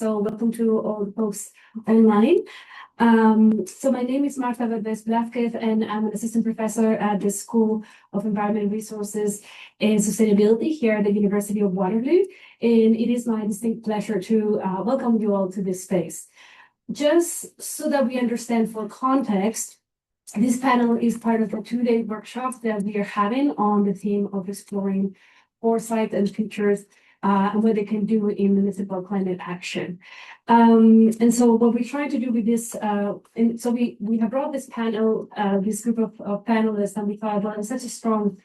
So welcome to all the folks online. So my name is Marta Berbés-Blázquez, and I'm an assistant professor at the School of Environmental Resources and Sustainability here at the University of Waterloo. And it is my distinct pleasure to welcome you all to this space. Just so that we understand for context, this panel is part of the two-day workshop that we are having on the theme of exploring foresight and futures and what they can do in municipal climate action. And so what we're trying to do with this, and so we have brought this panel, this group of panelists, and we thought, well, it's such a strong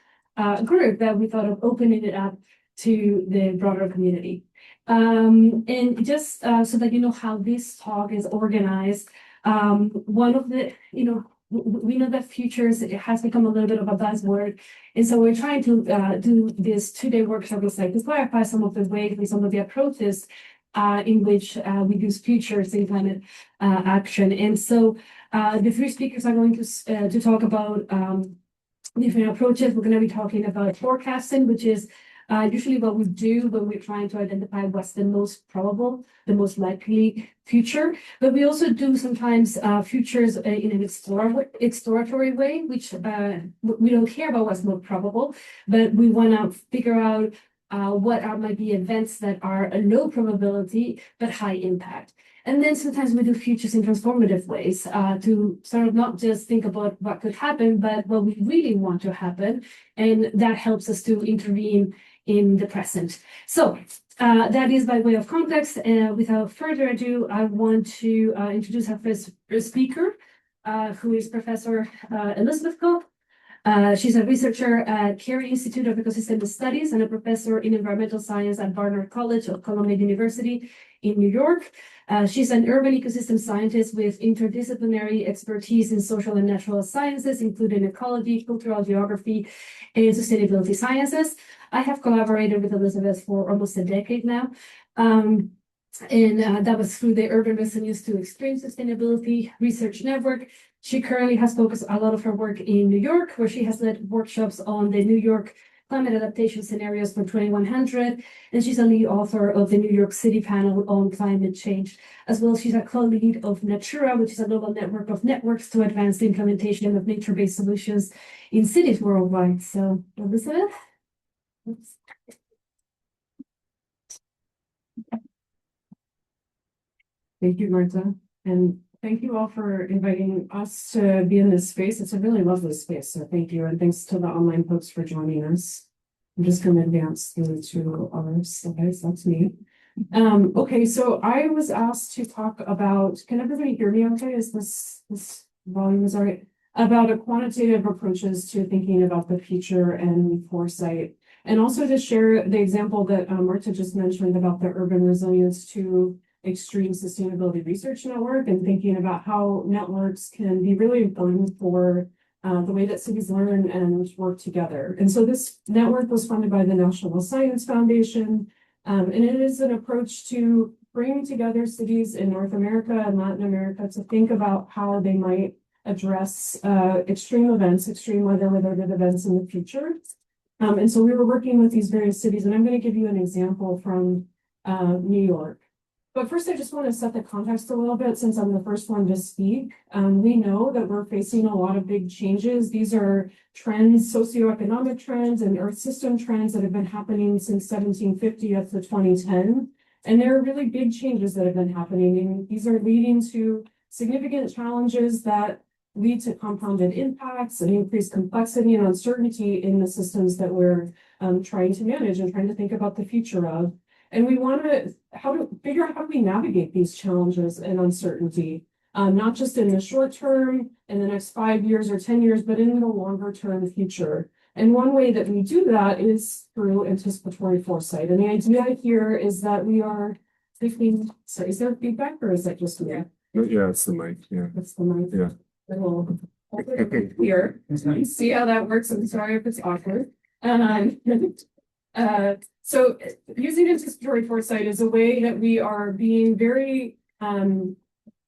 group that we thought of opening it up to the broader community. And just so that you know how this talk is organized, one of the, we know that futures, it has become a little bit of a buzzword. And so we're trying to do this two-day workshop to clarify some of the ways and some of the approaches in which we use futures in climate action. And so the three speakers are going to talk about different approaches. We're going to be talking about forecasting, which is usually what we do when we're trying to identify what's the most probable, the most likely future. But we also do sometimes futures in an exploratory way, which we don't care about what's most probable, but we want to figure out what might be events that are a low probability but high impact. And then sometimes we do futures in transformative ways to sort of not just think about what could happen, but what we really want to happen. And that helps us to intervene in the present. So that is by way of context. Without further ado, I want to introduce our first speaker, who is Professor Elizabeth Cobb. She's a researcher at Carey Institute of Ecosystem Studies and a professor in environmental science at Barnard College of Columbia University in New York. She's an urban ecosystem scientist with interdisciplinary expertise in social and natural sciences, including ecology, cultural geography, and sustainability sciences. I have collaborated with Elizabeth for almost a decade now. And that was through the Urban Resilience to Extreme Sustainability Research Network. She currently has focused a lot of her work in New York, where she has led workshops on the New York climate adaptation scenarios for 2100, and she's a lead author of the New York City panel on climate change. As well, she's a co-lead of Natura, which is a global network of networks to advance the implementation of nature-based solutions in cities worldwide. So, Elizabeth? Oops. Thank you, Marta, and thank you all for inviting us to be in this space. It's a really lovely space, so thank you, and thanks to the online folks for joining us. I'm just going to advance through to our slides. That's me. Okay, so I was asked to talk about, can everybody hear me okay? Is this volume is all right? About a quantitative approaches to thinking about the future and foresight, and also to share the example that Marta just mentioned about the Urban Resilience to Extreme Sustainability Research Network, and thinking about how networks can be really important for the way that cities learn and work together. And so this network was funded by the National Science Foundation, and it is an approach to bring together cities in North America and Latin America to think about how they might address extreme events, extreme weather-related events in the future. And so we were working with these various cities, and I'm going to give you an example from New York. But first, I just want to set the context a little bit since I'm the first one to speak. We know that we're facing a lot of big changes. These are trends, socioeconomic trends and Earth system trends that have been happening since 1750 up to 2010. And there are really big changes that have been happening. And these are leading to significant challenges that lead to compounded impacts and increased complexity and uncertainty in the systems that we're trying to manage and trying to think about the future of. And we want to figure out how do we navigate these challenges and uncertainty, not just in the short term, in the next 5 years or 10 years, but in the longer term future. And one way that we do that is through anticipatory foresight. And the idea here is that we are thinking, sorry, is there feedback or is that just me? Yeah, it's the mic. Yeah. That's the mic. Yeah. We'll hold it here. See how that works. I'm sorry if it's awkward. So using anticipatory foresight is a way that we are being very,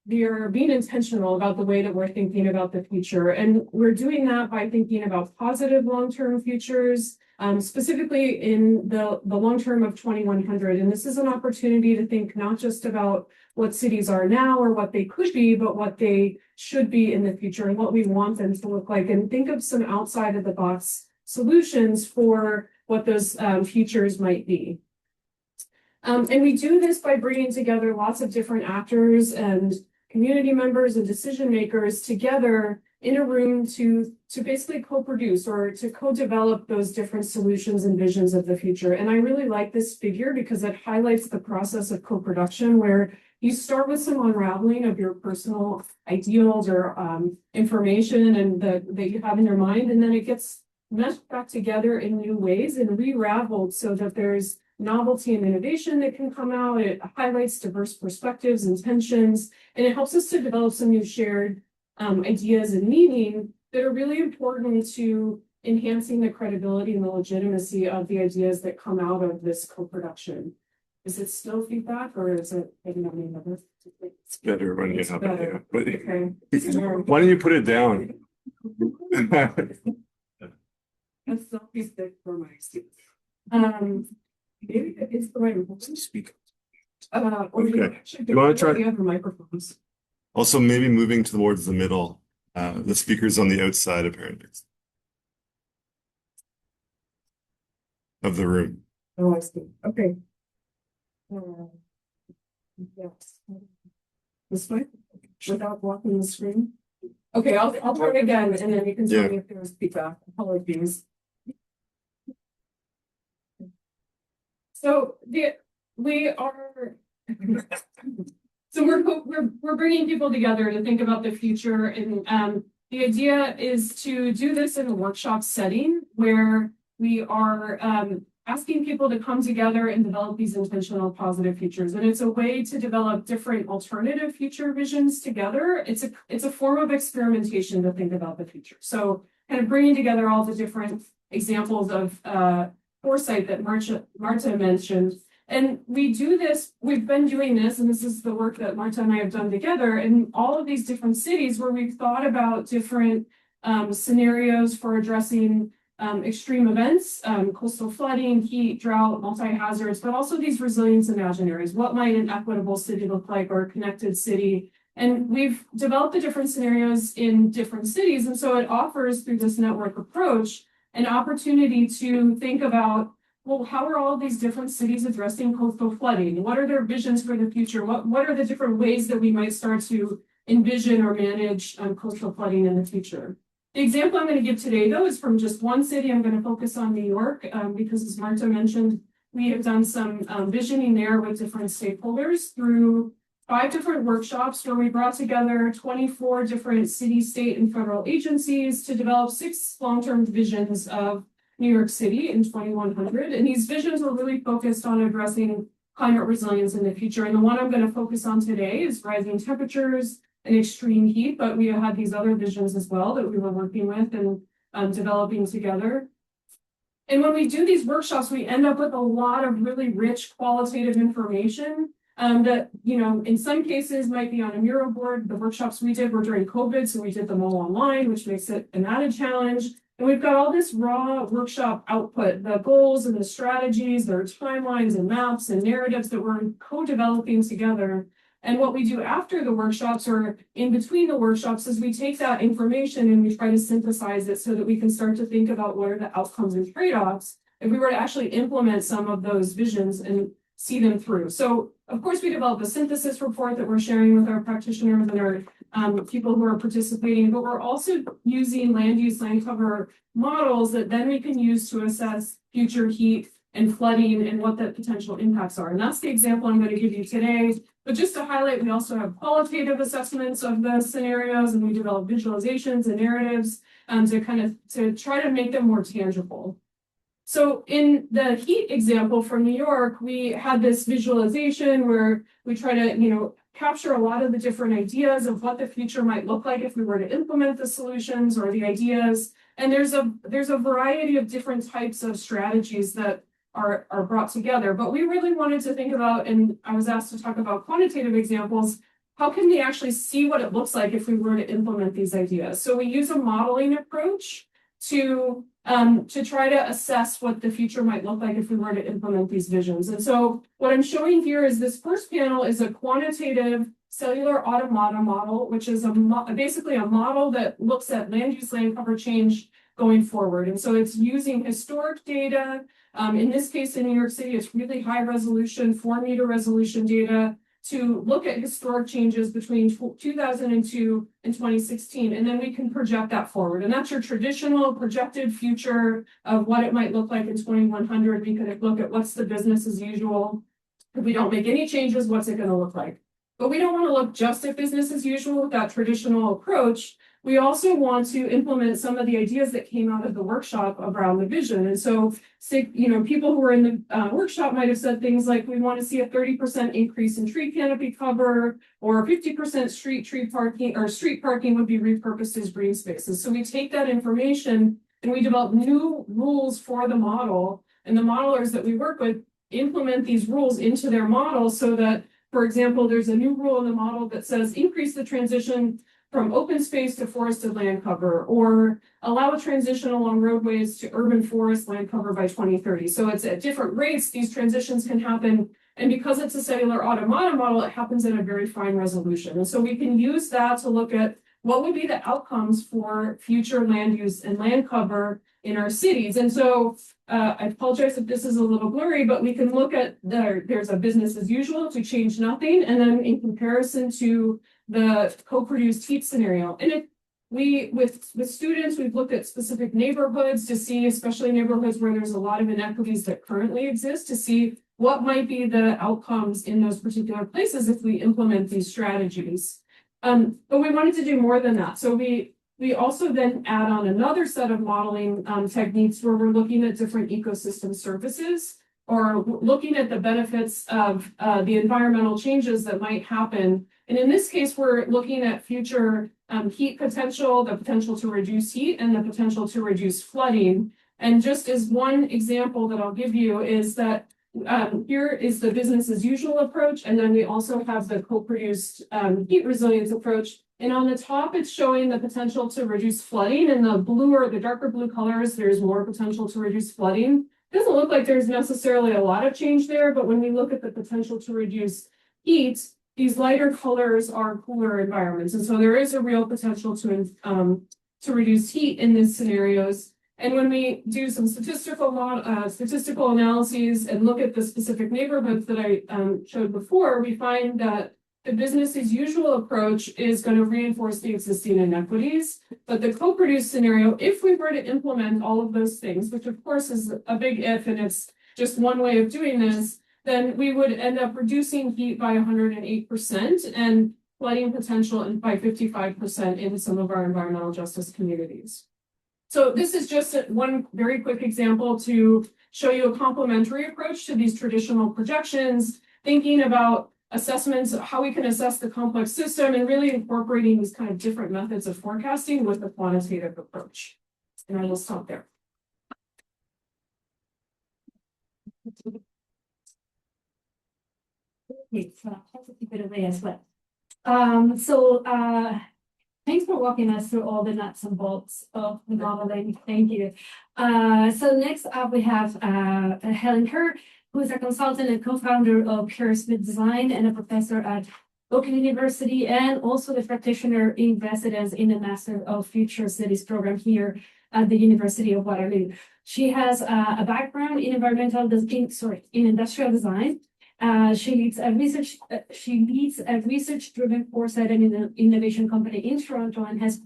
we are being intentional about the way that we're thinking about the future. And we're doing that by thinking about positive long-term futures, specifically in the long term of 2100. And this is an opportunity to think not just about what cities are now or what they could be, but what they should be in the future and what we want them to look like, and think of some outside of the box solutions for what those futures might be. And we do this by bringing together lots of different actors and community members and decision makers together in a room to basically co-produce or to co-develop those different solutions and visions of the future. And I really like this figure because it highlights the process of co-production, where you start with some unraveling of your personal ideals or information and that you have in your mind, and then it gets meshed back together in new ways and re-raveled so that there's novelty and innovation that can come out. It highlights diverse perspectives and tensions, and it helps us to develop some new shared ideas and meaning that are really important to enhancing the credibility and the legitimacy of the ideas that come out of this co-production. Is it still feedback, or is it maybe not any of it? It's better when you have it, yeah. But Okay. why don't you put it down? That's selfie stick for my students. Maybe it's the right one. Speak. Or Okay. should You wanna try- the other microphones? Also, maybe moving towards the middle. The speaker's on the outside, apparently, of the room. Oh, I see. Okay. Yes. This way, without blocking the screen. Okay, I'll try it again, and then you can tell Yeah. me if there's feedback. Apologies. So we are. So we're bringing people together to think about the future, and the idea is to do this in a workshop setting where we are asking people to come together and develop these intentional positive futures. And it's a way to develop different alternative future visions together. It's a form of experimentation to think about the future. So kind of bringing together all the different examples of foresight that Marta mentioned. And we do this, we've been doing this, and this is the work that Marta and I have done together in all of these different cities where we've thought about different scenarios for addressing extreme events, coastal flooding, heat, drought, multi-hazards, but also these resilience imaginaries. What might an equitable city look like, or a connected city? And we've developed the different scenarios in different cities. And so it offers, through this network approach, an opportunity to think about, well, how are all of these different cities addressing coastal flooding? What are their visions for the future? What are the different ways that we might start to envision or manage coastal flooding in the future? The example I'm going to give today, though, is from just one city. I'm going to focus on New York because, as Marta mentioned, we have done some visioning there with different stakeholders through 5 different workshops where we brought together 24 different city, state, and federal agencies to develop 6 long-term visions of New York City in 2100. And these visions were really focused on addressing climate resilience in the future. And the one I'm going to focus on today is rising temperatures and extreme heat, but we had these other visions as well that we were working with and developing together. And when we do these workshops, we end up with a lot of really rich qualitative information that, you know, in some cases might be on a mural board. The workshops we did were during COVID, so we did them all online, which makes it an added challenge. And we've got all this raw workshop output, the goals and the strategies, their timelines and maps and narratives that we're co-developing together. And what we do after the workshops or in between the workshops is we take that information and we try to synthesize it so that we can start to think about what are the outcomes and trade-offs if we were to actually implement some of those visions and see them through. So, of course, we develop a synthesis report that we're sharing with our practitioners and our people who are participating, but we're also using land use, land cover models that then we can use to assess future heat and flooding and what the potential impacts are. And that's the example I'm going to give you today. But just to highlight, we also have qualitative assessments of the scenarios, and we develop visualizations and narratives to try to make them more tangible. So in the heat example from New York, we had this visualization where we try to, capture a lot of the different ideas of what the future might look like if we were to implement the solutions or the ideas. And there's a variety of different types of strategies that are brought together. But we really wanted to think about, and I was asked to talk about quantitative examples, how can we actually see what it looks like if we were to implement these ideas? So we use a modeling approach to try to assess what the future might look like if we were to implement these visions. And so what I'm showing here is this first panel is a quantitative cellular automata model, which is basically a model that looks at land use land cover change going forward. And so it's using historic data. In this case, in New York City, it's really high resolution, 4-meter resolution data to look at historic changes between 2002 and 2016. And then we can project that forward. And that's your traditional projected future of what it might look like in 2100. We could look at what's the business as usual. If we don't make any changes, what's it going to look like? But we don't want to look just at business as usual with that traditional approach. We also want to implement some of the ideas that came out of the workshop around the vision. And so, people who were in the workshop might have said things like, we want to see a 30% increase in tree canopy cover, or 50% street parking would be repurposed as green spaces. So we take that information and we develop new rules for the model, and the modelers that we work with implement these rules into their model so that, for example, there's a new rule in the model that says increase the transition from open space to forested land cover, or allow a transition along roadways to urban forest land cover by 2030. So it's at different rates, these transitions can happen. And because it's a cellular automata model, it happens at a very fine resolution. And so we can use that to look at what would be the outcomes for future land use and land cover in our cities. And so I apologize if this is a little blurry, but we can look at there's a business as usual to change nothing. And then in comparison to the co-produced heat scenario. And with students, we've looked at specific neighborhoods to see, especially neighborhoods where there's a lot of inequities that currently exist, to see what might be the outcomes in those particular places if we implement these strategies. But we wanted to do more than that. So we also then add on another set of modeling techniques where we're looking at different ecosystem services, or looking at the benefits of the environmental changes that might happen. And in this case, we're looking at future heat potential, the potential to reduce heat, and the potential to reduce flooding. And just as one example that I'll give you is that here is the business as usual approach, and then we also have the co-produced heat resilience approach. And on the top, it's showing the potential to reduce flooding. In the blue or the darker blue colors, there's more potential to reduce flooding. It doesn't look like there's necessarily a lot of change there, but when we look at the potential to reduce heat, these lighter colors are cooler environments. And so there is a real potential to reduce heat in these scenarios. And when we do some statistical analyses and look at the specific neighborhoods that I showed before, we find that the business as usual approach is going to reinforce the existing inequities. But the co-produced scenario, if we were to implement all of those things, which of course is a big if, and it's just one way of doing this, then we would end up reducing heat by 108% and flooding potential by 55% in some of our environmental justice communities. So this is just one very quick example to show you a complementary approach to these traditional projections, thinking about assessments, how we can assess the complex system, and really incorporating these kind of different methods of forecasting with the quantitative approach. And I will stop there. So I'll keep it away as well. Thanks for walking us through all the nuts and bolts of the modeling. Thank you. So next up we have Helen Kerr, who is a consultant and co-founder of Kerr Smith Design and a professor at Oakland University, and also the practitioner in residence in the Master of Future Cities program here at the University of Waterloo. She has a background in industrial design. She leads a research-driven foresight and innovation company in Toronto, and has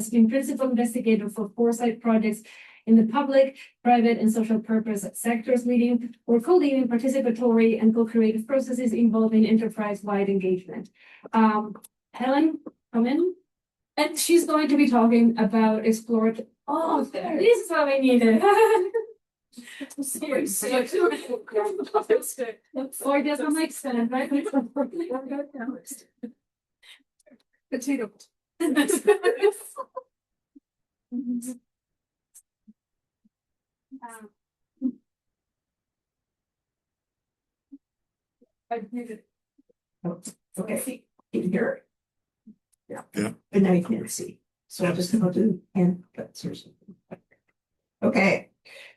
been principal investigator for foresight projects in the public, private, and social purpose sectors, leading or co-leading participatory and co-creative processes involving enterprise-wide engagement. Helen, come in, and she's going to be talking about exploratory. Oh, this is what I needed. Or it doesn't make sense, right? Potato. I did it. Oh, okay. Can you hear it? Yeah. Yeah. And now you can't see. So I'll do hand cuts or something. Okay.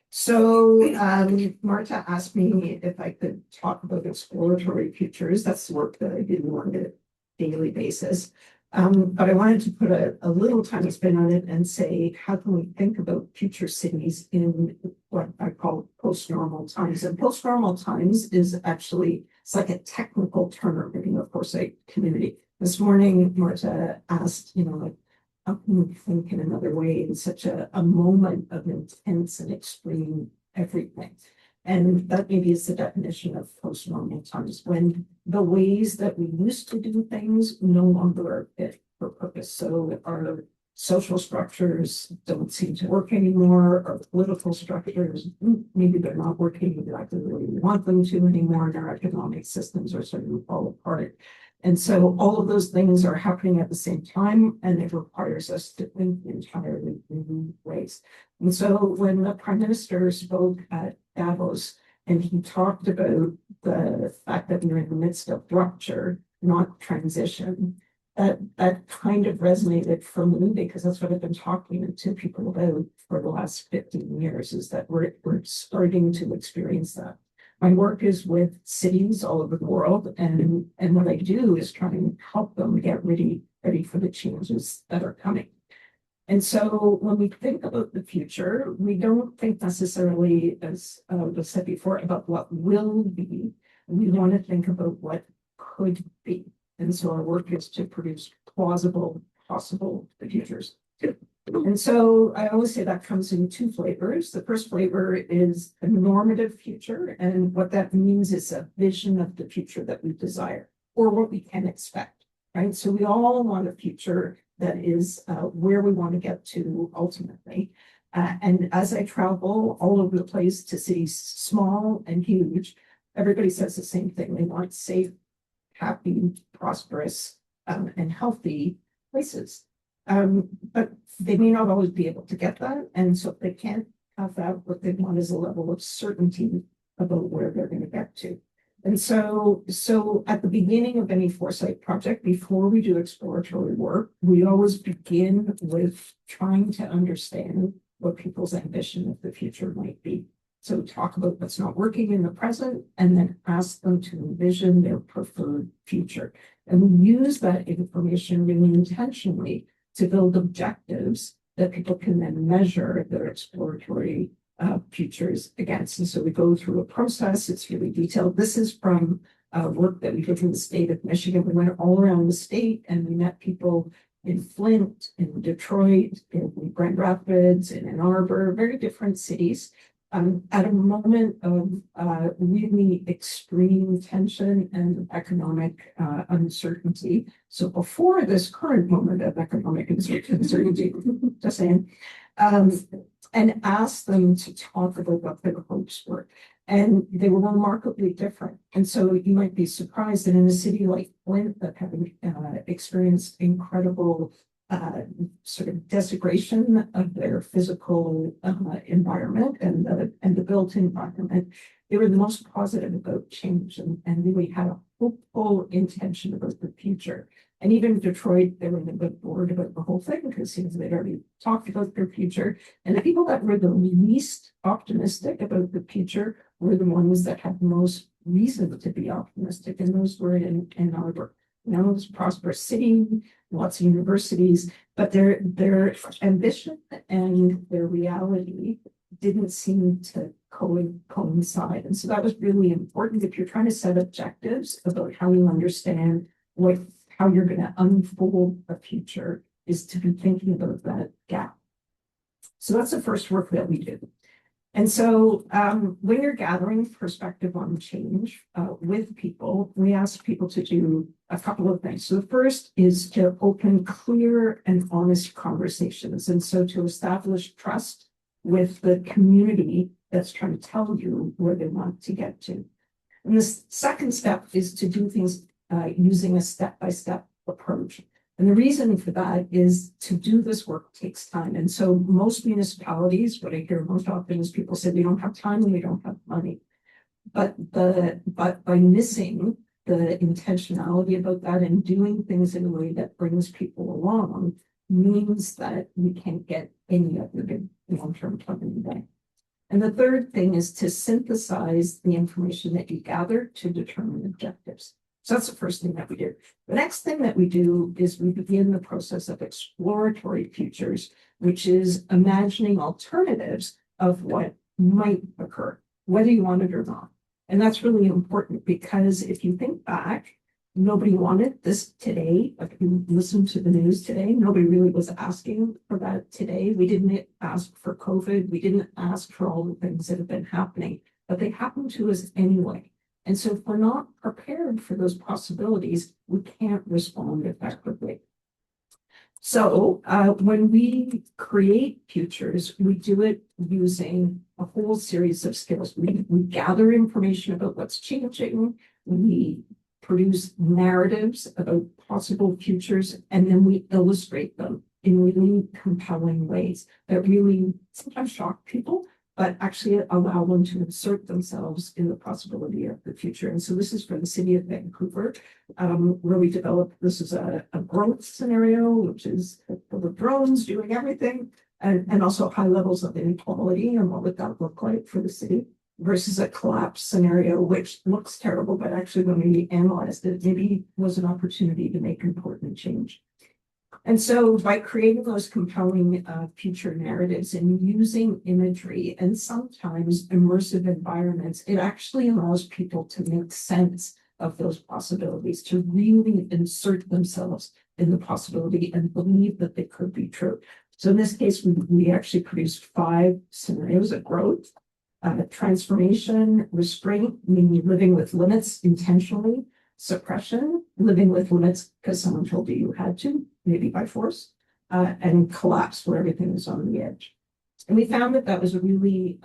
So Marta asked me if I could talk about exploratory futures. That's the work that I do on a daily basis. But I wanted to put a little tiny spin on it and say, how can we think about future cities in what I call post-normal times? And post-normal times is actually, it's like a technical term in the Foresight community. This morning, Marta asked, like, how can we think in another way in such a moment of intense and extreme everything? And that maybe is the definition of post-normal times, when the ways that we used to do things no longer are fit for purpose. So our social structures don't seem to work anymore. Our political structures, maybe they're not working exactly the way we want them to anymore. And our economic systems are starting to fall apart. And so all of those things are happening at the same time, and it requires us to think entirely in new ways. And so when the Prime Minister spoke at Davos, and he talked about the fact that we're in the midst of rupture, not transition, that kind of resonated for me, because that's what I've been talking to people about for the last 15 years, is that we're starting to experience that. My work is with cities all over the world, and what I do is try and help them get ready for the changes that are coming. And so when we think about the future, we don't think necessarily, as was said before, about what will be. We want to think about what could be. And so our work is to produce plausible, possible futures. And so I always say that comes in two flavors. The first flavor is a normative future. And what that means is a vision of the future that we desire or what we can expect, right? So we all want a future that is where we want to get to ultimately. And as I travel all over the place to cities small and huge, everybody says the same thing. They want safe, happy, prosperous, and healthy places. But they may not always be able to get that. And so if they can't have that, what they want is a level of certainty about where they're going to get to. And so at the beginning of any Foresight project, before we do exploratory work, we always begin with trying to understand what people's ambition of the future might be. So talk about what's not working in the present, and then ask them to envision their preferred future. And we use that information really intentionally to build objectives that people can then measure their exploratory futures against. And so we go through a process. It's really detailed. This is from work that we did in the state of Michigan. We went all around the state and we met people in Flint, in Detroit, in Grand Rapids, in Ann Arbor, very different cities. At a moment of really extreme tension and economic uncertainty. So before this current moment of economic uncertainty, just saying, and asked them to talk about what their hopes were. And they were remarkably different. And so you might be surprised that in a city like Flint that having experienced incredible sort of desecration of their physical environment and the built environment, they were the most positive about change and really had a hopeful intention about the future. And even Detroit, they were a bit bored about the whole thing because it seems they'd already talked about their future. And the people that were the least optimistic about the future were the ones that had the most reason to be optimistic, and those were in Ann Arbor. It was a prosperous city, lots of universities, but their ambition and their reality didn't seem to coincide. And so that was really important if you're trying to set objectives about how you understand how you're going to unfold a future, is to be thinking about that gap. So that's the first work that we do. And so when you're gathering perspective on change with people, we ask people to do a couple of things. So the first is to open clear and honest conversations. And so to establish trust with the community that's trying to tell you where they want to get to. And the second step is to do things using a step-by-step approach. And the reason for that is to do this work takes time. And so most municipalities, what I hear most often is people say they don't have time and they don't have money. But by missing the intentionality about that and doing things in a way that brings people along, means that we can't get any of the big long-term planning done. And the third thing is to synthesize the information that you gather to determine objectives. So that's the first thing that we do. The next thing that we do is we begin the process of exploratory futures, which is imagining alternatives of what might occur, whether you want it or not. And that's really important because if you think back, nobody wanted this today. If you listen to the news today, nobody really was asking for that today. We didn't ask for COVID. We didn't ask for all the things that have been happening, but they happened to us anyway. And so if we're not prepared for those possibilities, we can't respond effectively. So when we create futures, we do it using a whole series of skills. We gather information about what's changing. We produce narratives about possible futures, and then we illustrate them in really compelling ways that really sometimes shock people, but actually allow them to insert themselves in the possibility of the future. And so this is for the city of Vancouver, where we developed, this is a growth scenario, which is full of drones doing everything, and also high levels of inequality, and what would that look like for the city, versus a collapse scenario, which looks terrible, but actually when we analyzed it, maybe was an opportunity to make important change. And so by creating those compelling future narratives and using imagery and sometimes immersive environments, it actually allows people to make sense of those possibilities, to really insert themselves in the possibility and believe that they could be true. So in this case, we actually produced 5 scenarios of growth, transformation, restraint, meaning living with limits intentionally, suppression, living with limits because someone told you you had to, maybe by force, and collapse where everything was on the edge. And we found that that was a really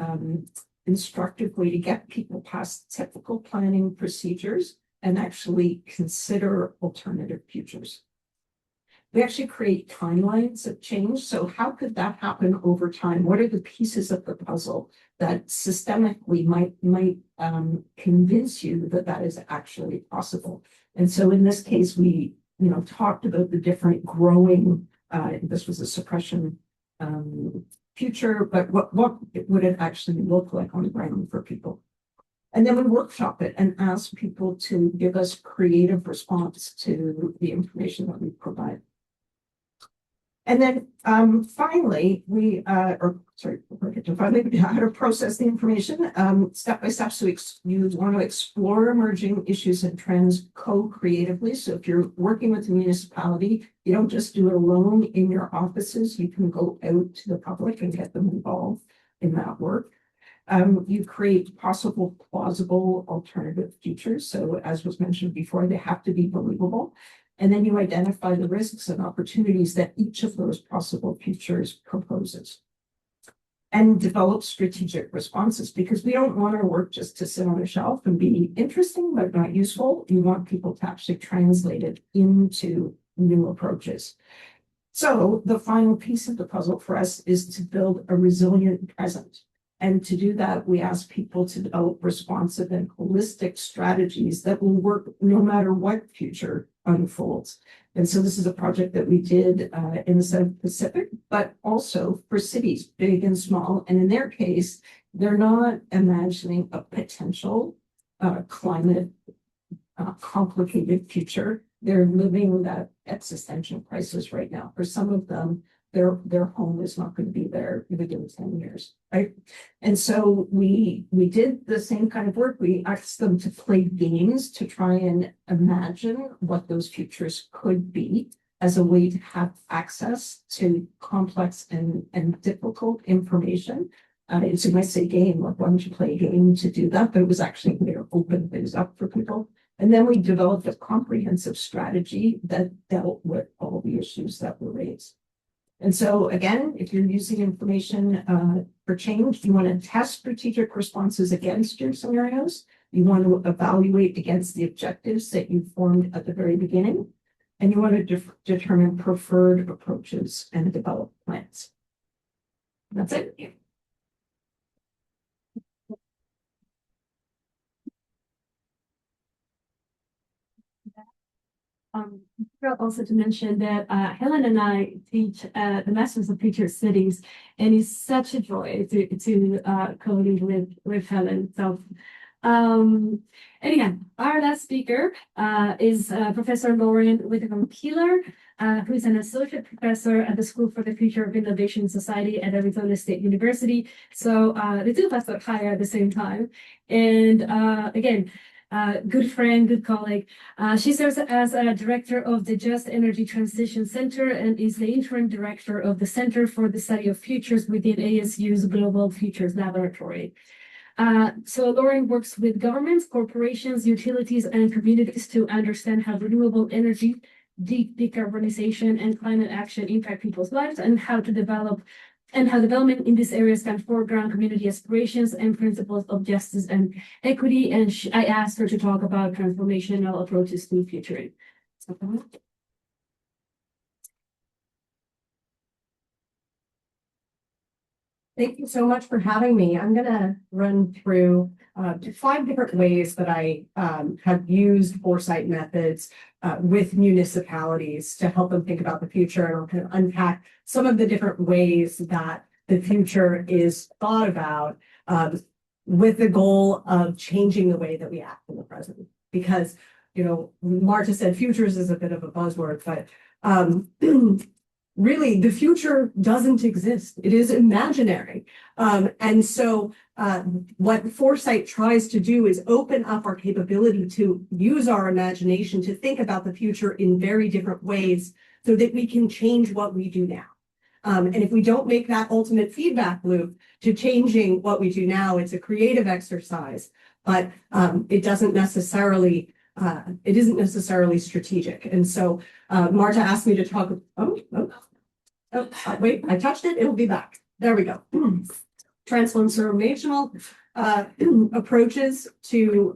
instructive way to get people past typical planning procedures and actually consider alternative futures. We actually create timelines of change. So how could that happen over time? What are the pieces of the puzzle that systemically might convince you that that is actually possible? And so in this case, we talked about the different growing, this was a suppression future, but what would it actually look like on the ground for people? And then we workshop it and ask people to give us creative response to the information that we provide. And then finally, we how to process the information step by step. So you want to explore emerging issues and trends co-creatively. So if you're working with a municipality, you don't just do it alone in your offices. You can go out to the public and get them involved in that work. You create possible, plausible alternative futures. So as was mentioned before, they have to be believable. And then you identify the risks and opportunities that each of those possible futures proposes. And develop strategic responses, because we don't want our work just to sit on a shelf and be interesting, but not useful. You want people to actually translate it into new approaches. So the final piece of the puzzle for us is to build a resilient present. And to do that, we ask people to develop responsive and holistic strategies that will work no matter what future unfolds. And so this is a project that we did in the South Pacific, but also for cities, big and small. And in their case, they're not imagining a potential climate complicated future. They're living that existential crisis right now. For some of them, their home is not going to be there within 10 years, right? And so we did the same kind of work. We asked them to play games to try and imagine what those futures could be as a way to have access to complex and difficult information. So you might say game, like why don't you play a game to do that? But it was actually a way to open things up for people. And then we developed a comprehensive strategy that dealt with all the issues that were raised. And so again, if you're using information for change, you want to test strategic responses against your scenarios. You want to evaluate against the objectives that you formed at the very beginning. And you want to determine preferred approaches and develop plans. That's it. Forgot also to mention that Helen and I teach the Masters of Future Studies, and it's such a joy to co-lead with Helen. So, and again, our last speaker is Professor Lauren Whittaker-Keeler, who is an associate professor at the School for the Future of Innovation Society at Arizona State University. So the two of us are hired at the same time, and again. Good friend, good colleague. She serves as a director of the Just Energy Transition Center and is the interim director of the Center for the Study of Futures within ASU's Global Futures Laboratory. So Lauren works with governments, corporations, utilities, and communities to understand how renewable energy, decarbonization, and climate action impact people's lives, and how development in these areas can foreground community aspirations and principles of justice and equity. And I asked her to talk about transformational approaches to futuring. Thank you so much for having me. I'm going to run through 5 different ways that I have used foresight methods with municipalities to help them think about the future. And I'll kind of unpack some of the different ways that the future is thought about with the goal of changing the way that we act in the present. Because, you know, Marta said futures is a bit of a buzzword, but really, the future doesn't exist. It is imaginary. And so what Foresight tries to do is open up our capability to use our imagination to think about the future in very different ways so that we can change what we do now. And if we don't make that ultimate feedback loop to changing what we do now, it's a creative exercise, but it isn't necessarily strategic. And so Marta asked me to talk. Wait, I touched it. It'll be back. There we go. Transformational approaches to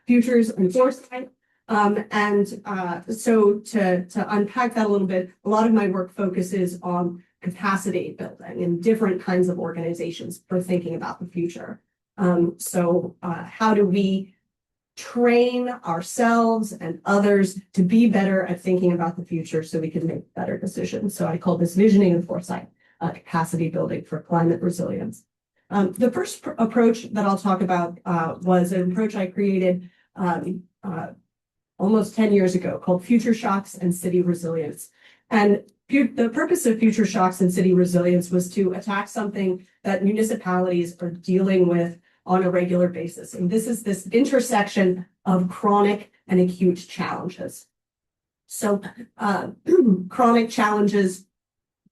futures and foresight. So to unpack that a little bit, a lot of my work focuses on capacity building and different kinds of organizations for thinking about the future. How do we train ourselves and others to be better at thinking about the future so we can make better decisions? So I call this visioning and foresight, capacity building for climate resilience. The first approach that I'll talk about was an approach I created almost 10 years ago called Future Shocks and City Resilience. And the purpose of Future Shocks and City Resilience was to attack something that municipalities are dealing with on a regular basis. And this is this intersection of chronic and acute challenges. So chronic challenges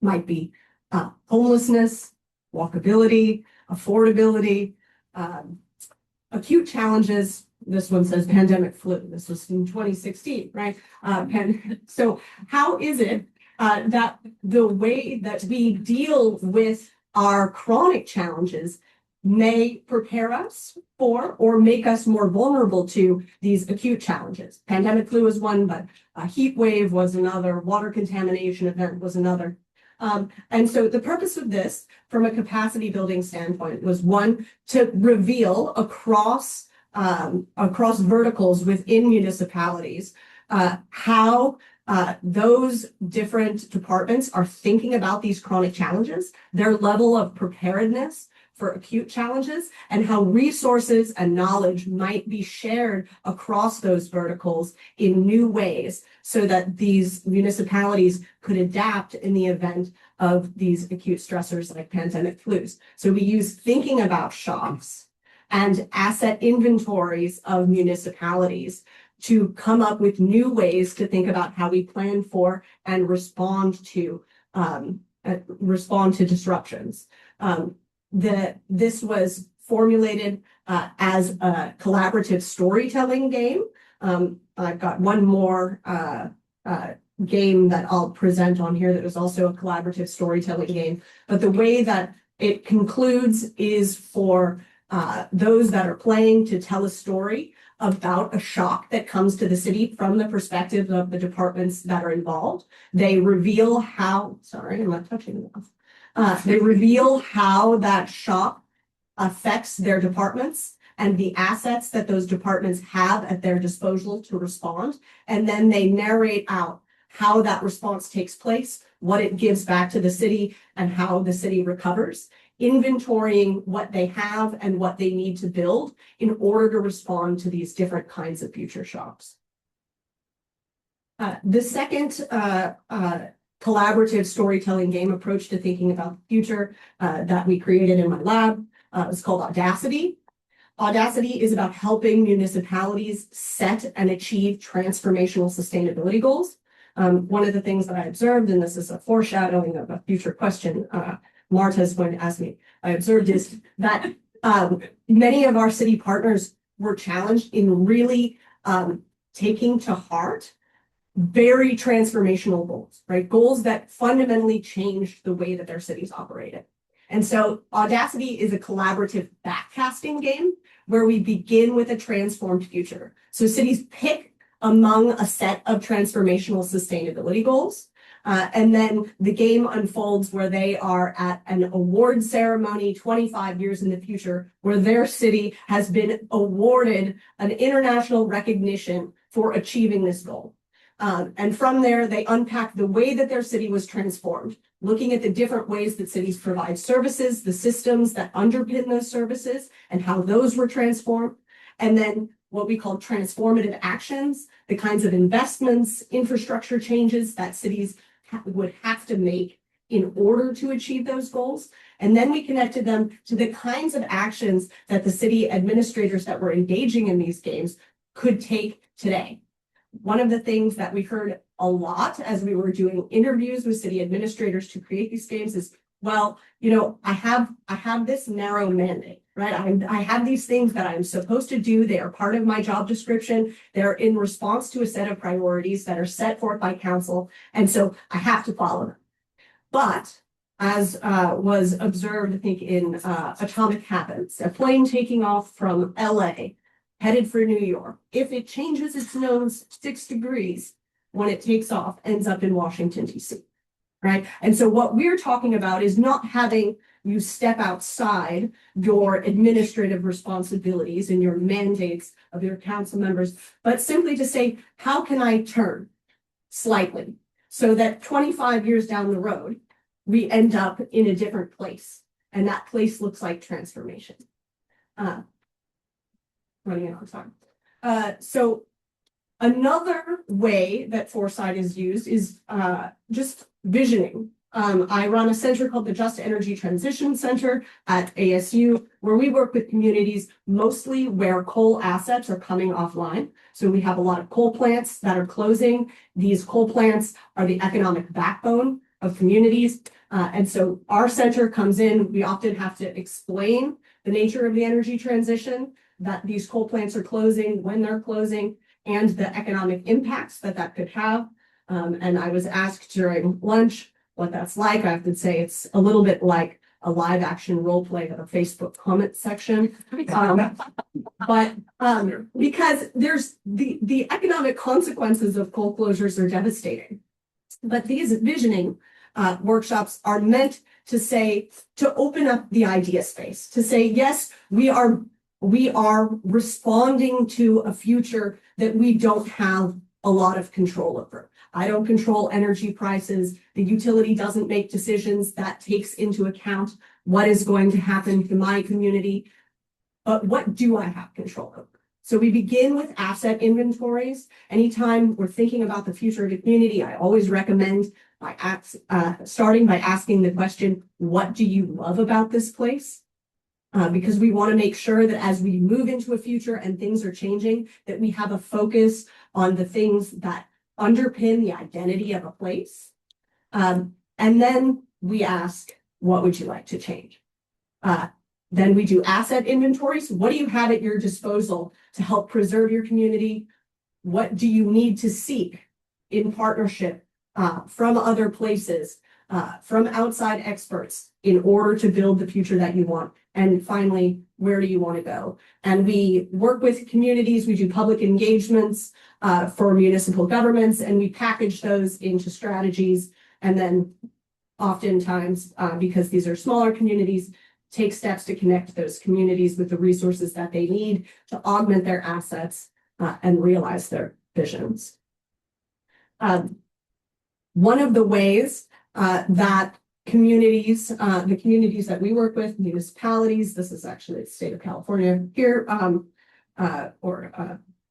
might be homelessness, walkability, affordability, acute challenges. This one says pandemic flu. This was in 2016, right? So how is it that the way that we deal with our chronic challenges may prepare us for or make us more vulnerable to these acute challenges? Pandemic flu is one, but a heat wave was another, water contamination event was another. And so the purpose of this, from a capacity building standpoint, was one, to reveal across verticals within municipalities how those different departments are thinking about these chronic challenges, their level of preparedness for acute challenges, and how resources and knowledge might be shared across those verticals in new ways so that these municipalities could adapt in the event of these acute stressors like pandemic flus. So we use thinking about shocks and asset inventories of municipalities to come up with new ways to think about how we plan for and respond to disruptions. This was formulated as a collaborative storytelling game. I've got one more game that I'll present on here that was also a collaborative storytelling game. But the way that it concludes is for those that are playing to tell a story about a shock that comes to the city from the perspective of the departments that are involved. They reveal how, sorry, I'm not touching this. They reveal how that shock affects their departments and the assets that those departments have at their disposal to respond. And then they narrate out how that response takes place, what it gives back to the city, and how the city recovers, inventorying what they have and what they need to build in order to respond to these different kinds of future shocks. The second collaborative storytelling game approach to thinking about the future that we created in my lab is called Audacity. Audacity is about helping municipalities set and achieve transformational sustainability goals. One of the things that I observed, and this is a foreshadowing of a future question Marta is going to ask me, I observed is that many of our city partners were challenged in really taking to heart very transformational goals, right? Goals that fundamentally changed the way that their cities operated. And so Audacity is a collaborative backcasting game where we begin with a transformed future. So cities pick among a set of transformational sustainability goals. And then the game unfolds where they are at an award ceremony 25 years in the future, where their city has been awarded an international recognition for achieving this goal. And from there, they unpack the way that their city was transformed, looking at the different ways that cities provide services, the systems that underpin those services, and how those were transformed. And then what we call transformative actions, the kinds of investments, infrastructure changes that cities would have to make in order to achieve those goals. And then we connected them to the kinds of actions that the city administrators that were engaging in these games could take today. One of the things that we heard a lot as we were doing interviews with city administrators to create these games is, well, you know, I have this narrow mandate, right? I have these things that I'm supposed to do. They are part of my job description. They're in response to a set of priorities that are set forth by council. And so I have to follow them. But as was observed, I think, in Atomic Habits, a plane taking off from LA headed for New York, if it changes its nose 6 degrees when it takes off, ends up in Washington, D.C., right? And so what we're talking about is not having you step outside your administrative responsibilities and your mandates of your council members, but simply to say, how can I turn slightly so that 25 years down the road, we end up in a different place, and that place looks like transformation. Running out of time. So another way that Foresight is used is just visioning. I run a center called the Just Energy Transition Center at ASU, where we work with communities mostly where coal assets are coming offline. So we have a lot of coal plants that are closing. These coal plants are the economic backbone of communities. And so our center comes in, we often have to explain the nature of the energy transition, that these coal plants are closing, when they're closing, and the economic impacts that that could have. And I was asked during lunch what that's like. I have to say it's a little bit like a live action role play of a Facebook comment section. But because there's the economic consequences of coal closures are devastating. But these visioning workshops are meant to say, to open up the idea space, to say, yes, we are responding to a future that we don't have a lot of control over. I don't control energy prices. The utility doesn't make decisions that takes into account what is going to happen to my community. But what do I have control over? So we begin with asset inventories. Anytime we're thinking about the future of the community, I always recommend starting by asking the question, what do you love about this place? Because we want to make sure that as we move into a future and things are changing, that we have a focus on the things that underpin the identity of a place. And then we ask, what would you like to change? Then we do asset inventories. What do you have at your disposal to help preserve your community? What do you need to seek in partnership from other places, from outside experts in order to build the future that you want? And finally, where do you want to go? And we work with communities, we do public engagements for municipal governments, and we package those into strategies. And then oftentimes, because these are smaller communities, take steps to connect those communities with the resources that they need to augment their assets and realize their visions. One of the ways that communities, the communities that we work with, municipalities, this is actually the state of California here,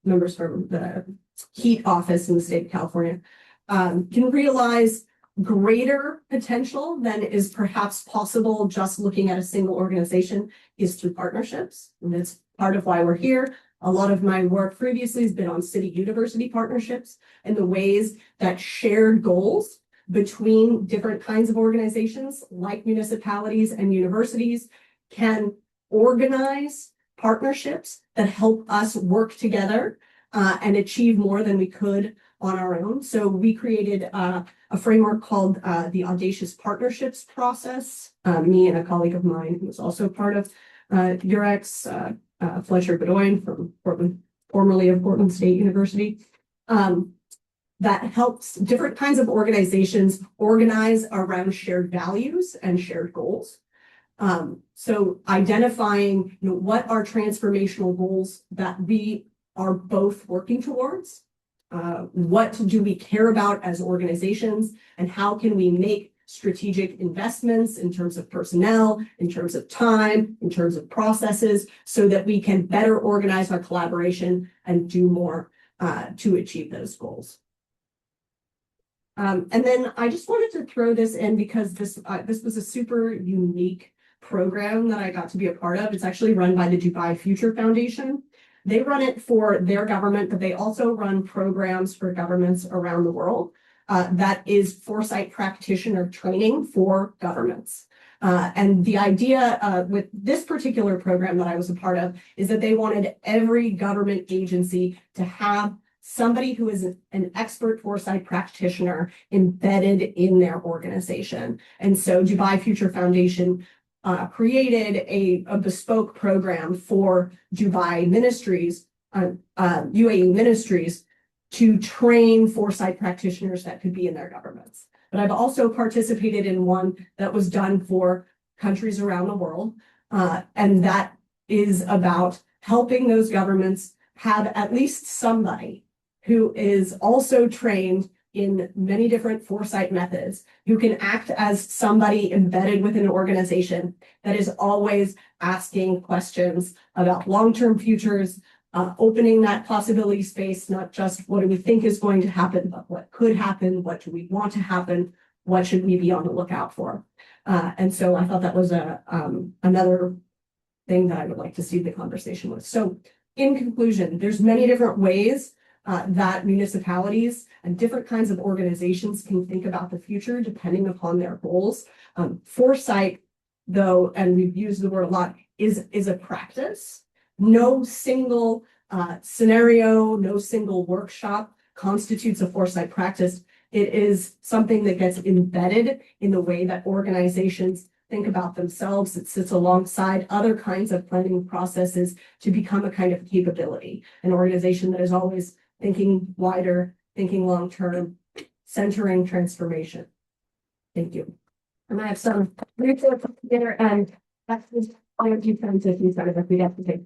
members from the heat office in the state of California, can realize greater potential than is perhaps possible just looking at a single organization is through partnerships. And that's part of why we're here. A lot of my work previously has been on city-university partnerships and the ways that shared goals between different kinds of organizations like municipalities and universities can organize partnerships that help us work together and achieve more than we could on our own. So we created a framework called the Audacious Partnerships process. Me and a colleague of mine who was also part of UREX, Fletcher Bedoin from Portland, formerly of Portland State University, that helps different kinds of organizations organize around shared values and shared goals. So identifying, what are transformational goals that we are both working towards? What do we care about as organizations, and how can we make strategic investments in terms of personnel, in terms of time, in terms of processes, so that we can better organize our collaboration and do more to achieve those goals. And then I just wanted to throw this in because this was a super unique program that I got to be a part of. It's actually run by the Dubai Future Foundation. They run it for their government, but they also run programs for governments around the world. That is Foresight practitioner training for governments. And the idea with this particular program that I was a part of is that they wanted every government agency to have somebody who is an expert Foresight practitioner embedded in their organization. And so Dubai Future Foundation created a bespoke program for Dubai ministries, UAE ministries, to train Foresight practitioners that could be in their governments. But I've also participated in one that was done for countries around the world, and that is about helping those governments have at least somebody who is also trained in many different Foresight methods, who can act as somebody embedded within an organization that is always asking questions about long-term futures, opening that possibility space, not just what do we think is going to happen, but what could happen, what do we want to happen, what should we be on the lookout for. And so I thought that was another thing that I would like to see the conversation with. So in conclusion, there's many different ways that municipalities and different kinds of organizations can think about the future depending upon their goals. Foresight, though, and we've used the word a lot, is a practice. No single scenario, no single workshop constitutes a Foresight practice. It is something that gets embedded in the way that organizations think about themselves. It sits alongside other kinds of planning processes to become a kind of capability, an organization that is always thinking wider, thinking long-term, centering transformation. Thank you. And I have some research together, and that's just all of you transitions that we have to take.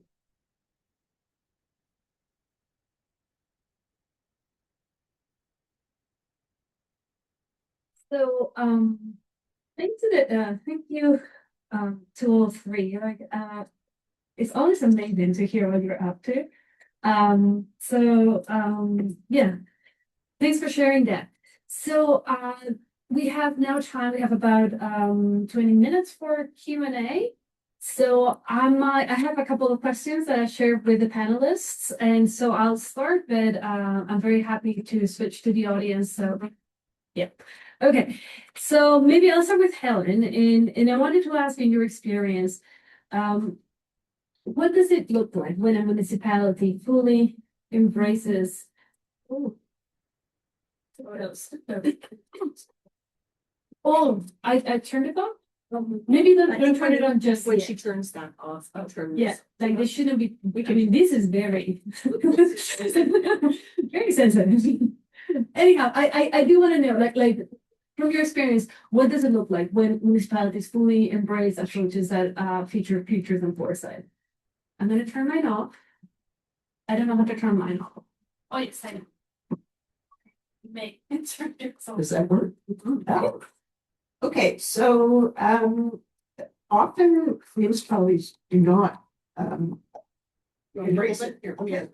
So, thank you to all three. It's always amazing to hear what you're up to. Yeah, thanks for sharing that. So, we have now time. We have about 20 minutes for Q&A. So I have a couple of questions that I shared with the panelists, and so I'll start, but I'm very happy to switch to the audience. So, yeah. Okay, so maybe I'll start with Helen, and I wanted to ask, in your experience, what does it look like when a municipality fully embraces? Oh, I turned it off. Maybe then I don't turn it on just when yet. she turns that off. I'll turn Yeah, this. like this shouldn't be. I mean, this is very, very sensitive. Anyhow, I do want to know, like, from your experience, what does it look like when municipalities fully embrace approaches that feature futures and foresight? I'm going to turn mine off. I don't know how to turn mine off. Oh, yes, I know. You may insert yourself. Does that work? Oh. Okay, so often municipalities do not embrace it. Okay.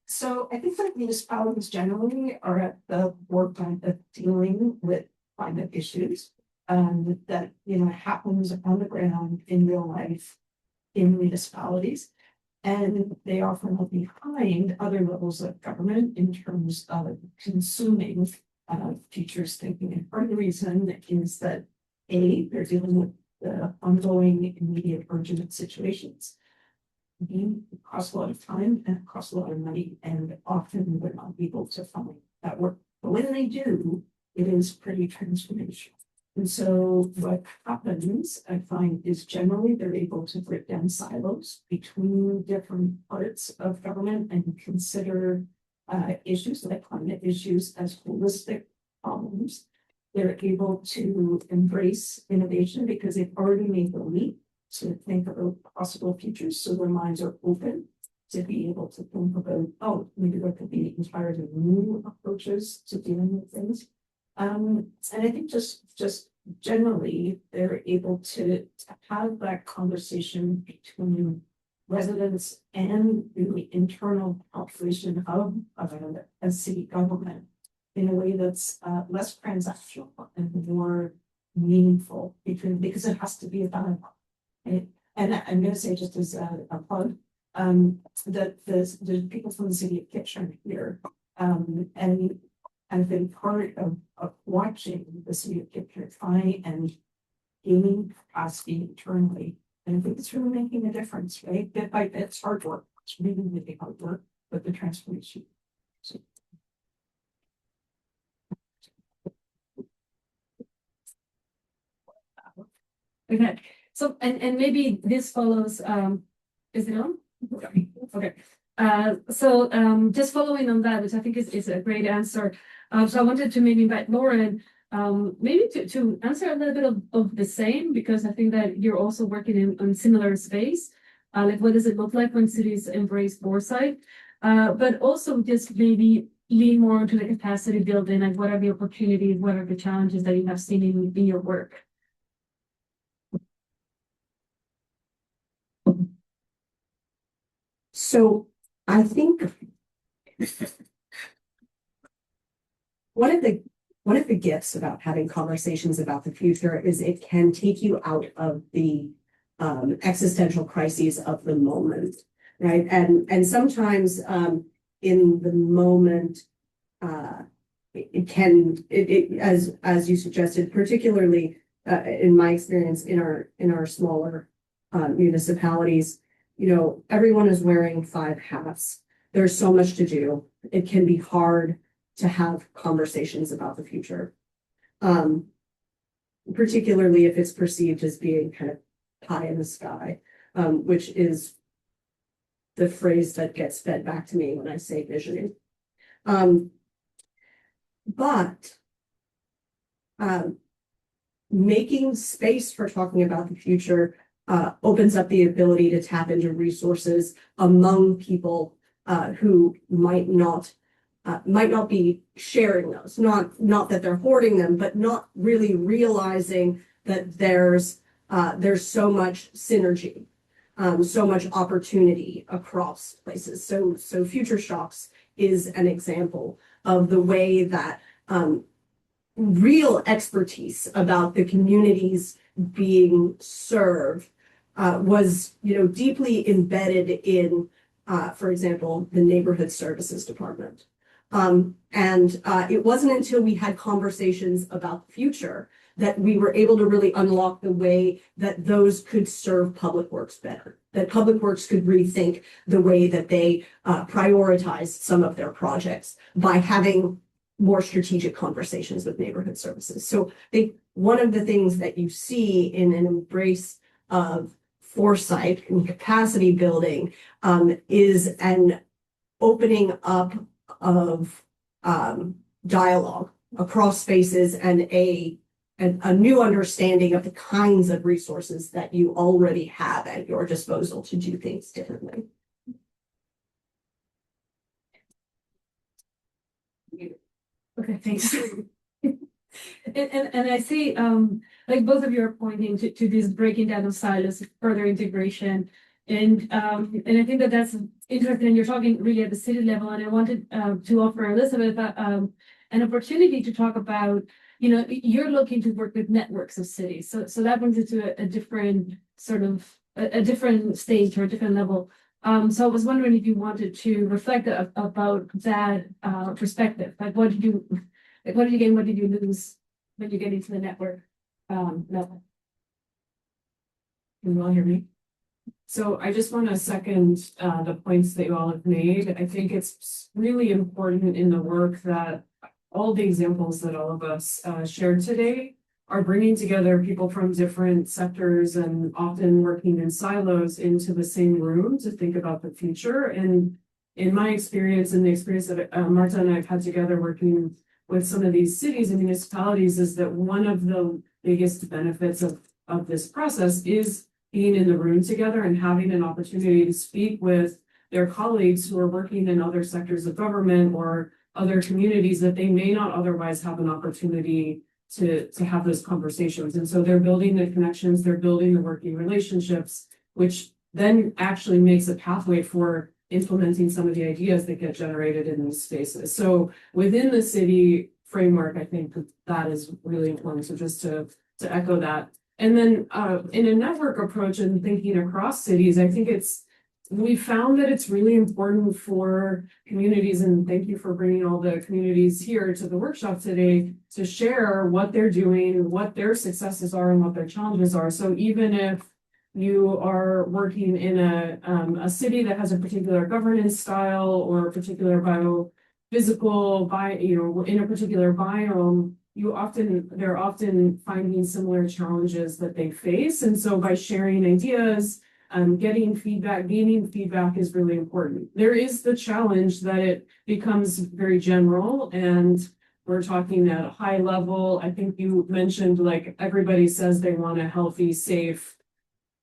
So I think that municipalities generally are at the forefront of dealing with climate issues that happens on the ground in real life in municipalities. And they often are behind other levels of government in terms of consuming futures thinking. And part of the reason is that they're dealing with the ongoing immediate urgent situations. It costs a lot of time and it costs a lot of money, and often we're not able to find that work. But when they do, it is pretty transformational. And so what happens, I find, is generally they're able to break down silos between different parts of government and consider issues like climate issues as holistic problems. They're able to embrace innovation because they've already made the leap to think about possible futures. So their minds are open to be able to think about, oh, maybe there could be entirely new approaches to dealing with things. And I think just generally, they're able to have that conversation between residents and the internal population of a city government in a way that's less transactional and more meaningful because it has to be a dialogue. And I'm going to say just as a plug, that the people from the city of Kitchener here, and I've been part of watching the city of Kitchener try and gaining capacity internally. And I think it's really making a difference, right? Bit by bit, it's hard work. It's really, really hard work, but the transformation. So. Okay. So, and maybe this follows, is it on? Okay. Just following on that, which I think is a great answer. So I wanted to maybe invite Lauren, maybe to answer a little bit of the same, because I think that you're also working in similar space. Like what does it look like when cities embrace foresight? But also just maybe lean more into the capacity building, like what are the opportunities, what are the challenges that you have seen in your work? So I think one of the gifts about having conversations about the future is it can take you out of the existential crises of the moment, right? And sometimes in the moment, it can as you suggested, particularly in my experience in our smaller municipalities. Everyone is wearing 5 hats. There's so much to do. It can be hard to have conversations about the future, particularly if it's perceived as being kind of pie in the sky, which is the phrase that gets fed back to me when I say visioning. But making space for talking about the future opens up the ability to tap into resources among people who might not be sharing those. Not that they're hoarding them, but not really realizing that there's so much synergy, so much opportunity across places. So Future Shocks is an example of the way that real expertise about the communities being served was deeply embedded in, for example, the neighborhood services department. And it wasn't until we had conversations about the future that we were able to really unlock the way that those could serve public works better, that public works could rethink the way that they prioritize some of their projects by having more strategic conversations with neighborhood services. So I think one of the things that you see in an embrace of foresight and capacity building is an opening up of dialogue across spaces and a new understanding of the kinds of resources that you already have at your disposal to do things differently. Okay, thanks. And I see, like both of you are pointing to this breaking down of silos, further integration. And I think that that's interesting. You're talking really at the city level, and I wanted to offer Elizabeth an opportunity to talk about, you know, you're looking to work with networks of cities. So that brings it to a different sort of a different stage or a different level. So I was wondering if you wanted to reflect about that perspective. Like what did you gain, what did you lose when you get into the network level? Can you all hear me? So I just want to second the points that you all have made. I think it's really important in the work that all the examples that all of us shared today are bringing together people from different sectors and often working in silos into the same room to think about the future. And in my experience and the experience that Marta and I have had together working with some of these cities and municipalities is that one of the biggest benefits of this process is being in the room together and having an opportunity to speak with their colleagues who are working in other sectors of government or other communities that they may not otherwise have an opportunity to have those conversations. And so they're building the connections, they're building the working relationships, which then actually makes a pathway for implementing some of the ideas that get generated in these spaces. So within the city framework, I think that is really important. So just to echo that. And then in a network approach and thinking across cities, I think we found that it's really important for communities, and thank you for bringing all the communities here to the workshop today, to share what they're doing, what their successes are and what their challenges are. So even if you are working in a city that has a particular governance style or a particular biophysical, in a particular biome, they're often finding similar challenges that they face. And so by sharing ideas, getting feedback, gaining feedback is really important. There is the challenge that it becomes very general and we're talking at a high level. I think you mentioned like everybody says they want a healthy, safe,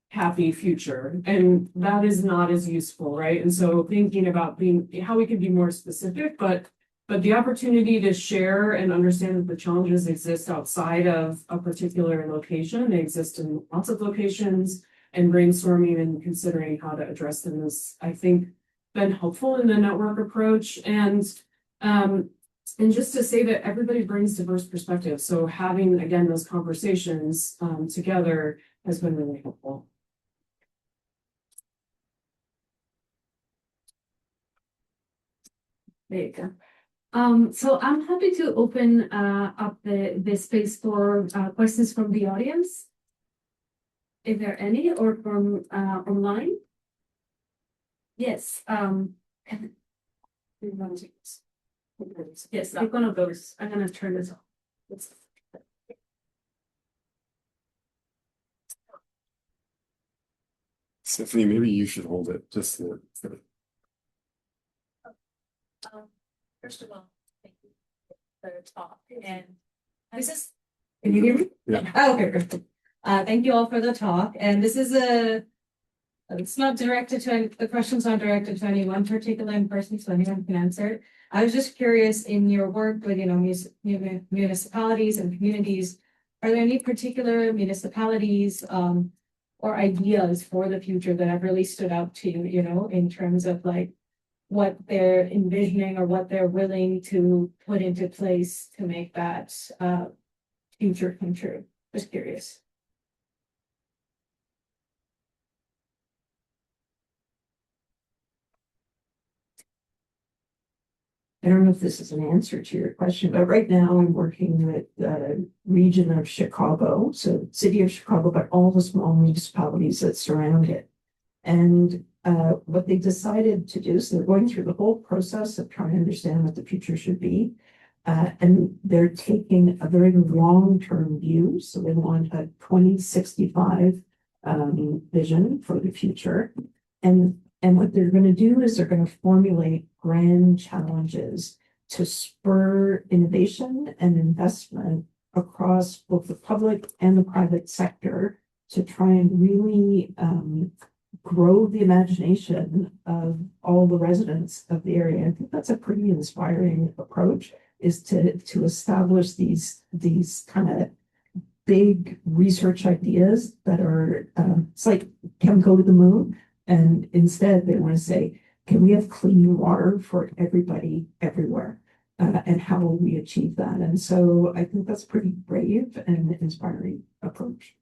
happy future, and that is not as useful, right? And so thinking about how we can be more specific, but the opportunity to share and understand that the challenges exist outside of a particular location, they exist in lots of locations, and brainstorming and considering how to address them is, I think, been helpful in the network approach. And just to say that everybody brings diverse perspectives. So having, again, those conversations together has been really helpful. There you go. So I'm happy to open up the space for questions from the audience, if there are any, or from online. Yes. Yes, I'm one of those. I'm gonna turn this off. Stephanie, maybe you should hold it just First of all, thank you for the talk. And this is, Can you hear me? Yeah. Oh, okay, great. thank you all for the talk. And this is it's not directed to, the question's not directed to any one particular person, so anyone can answer it. I was just curious, in your work with, municipalities and communities, are there any particular municipalities or ideas for the future that have really stood out to you, in terms of like what they're envisioning or what they're willing to put into place to make that future come true? Just curious. I don't know if this is an answer to your question, but right now I'm working with the region of Chicago, so city of Chicago, but all the small municipalities that surround it. And what they decided to do, so they're going through the whole process of trying to understand what the future should be. And they're taking a very long-term view. So they want a 2065 vision for the future. And what they're going to do is they're going to formulate grand challenges to spur innovation and investment across both the public and the private sector to try and really grow the imagination of all the residents of the area. I think that's a pretty inspiring approach, is to establish these kind of big research ideas that are it's like, can we go to the moon? And instead they want to say, can we have clean water for everybody everywhere? And how will we achieve that? And so I think that's a pretty brave and inspiring approach.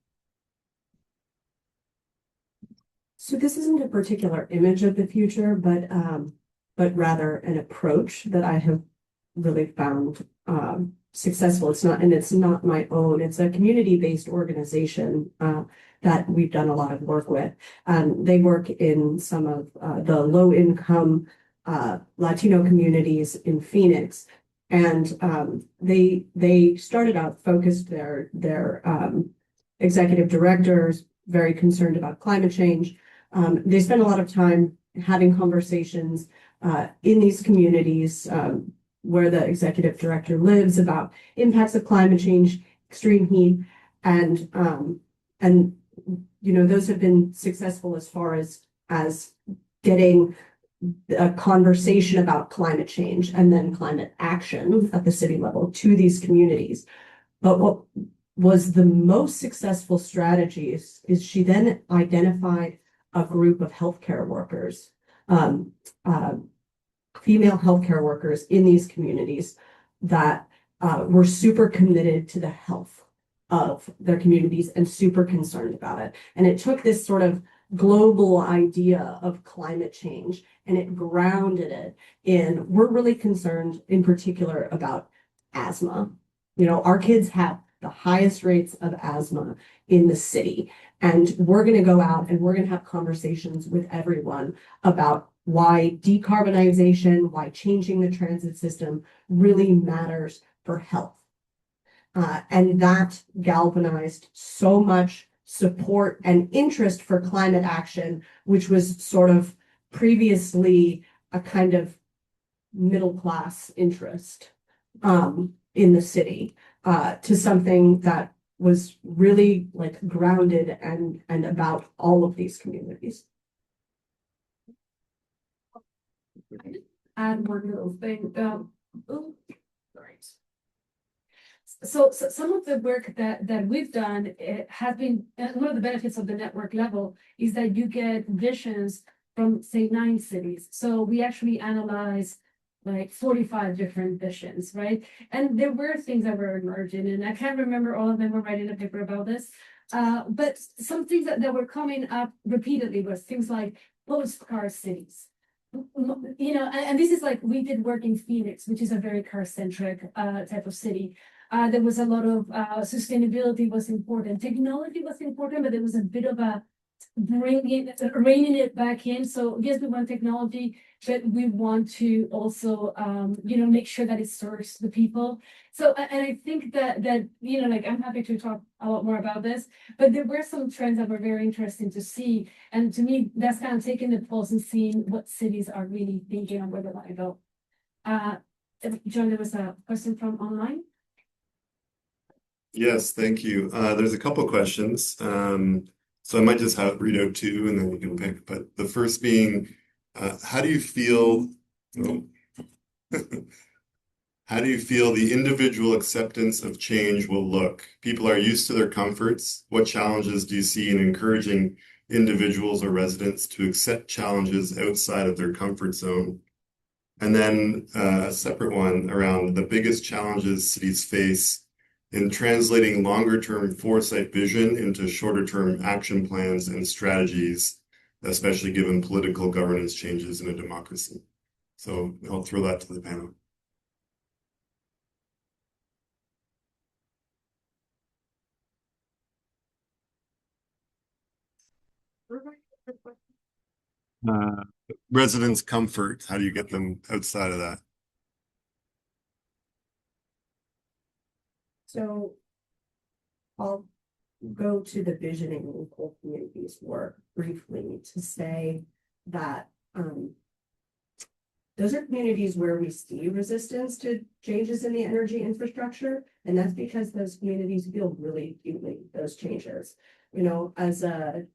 So this isn't a particular image of the future, but rather an approach that I have really found successful. It's not my own. It's a community-based organization that we've done a lot of work with. They work in some of the low-income Latino communities in Phoenix, and they started out focused their executive directors very concerned about climate change. They spend a lot of time having conversations in these communities where the executive director lives about impacts of climate change, extreme heat, and those have been successful as far as getting a conversation about climate change and then climate action at the city level to these communities. But what was the most successful strategy is she then identified a group of healthcare workers, female healthcare workers in these communities that were super committed to the health of their communities and super concerned about it. And it took this sort of global idea of climate change and it grounded it in, we're really concerned in particular about asthma. Our kids have the highest rates of asthma in the city. And we're going to go out and we're going to have conversations with everyone about why decarbonization, why changing the transit system really matters for health. And that galvanized so much support and interest for climate action, which was sort of previously a kind of middle class interest in the city, to something that was really like grounded and about all of these communities. Add one little thing. So some of the work that we've done, it has been, one of the benefits of the network level is that you get visions from, say, 9 cities. So we actually analyze like 45 different visions, right? And there were things that were emerging, and I can't remember all of them. We're writing a paper about this. But some things that were coming up repeatedly was things like post-car cities. And this is like, we did work in Phoenix, which is a very car-centric type of city. There was a lot of sustainability was important. Technology was important, but there was a bit of a reining it back in. So yes, we want technology, but we want to also, make sure that it serves the people. So, and I think that I'm happy to talk a lot more about this, but there were some trends that were very interesting to see. And to me, that's kind of taking the pulse and seeing what cities are really thinking and where they want to go. John, there was a question from online. Yes, thank you. There's a couple questions. So I might just read out 2 and then we can pick. But the first being, how do you feel how do you feel the individual acceptance of change will look? People are used to their comforts. What challenges do you see in encouraging individuals or residents to accept challenges outside of their comfort zone? And then a separate one around the biggest challenges cities face in translating longer-term foresight vision into shorter-term action plans and strategies, especially given political governance changes in a democracy. So I'll throw that to the panel. Residents' comfort, how do you get them outside of that? So I'll go to the visioning local communities work briefly to say that those are communities where we see resistance to changes in the energy infrastructure. And that's because those communities feel really acutely those changes. You know, as a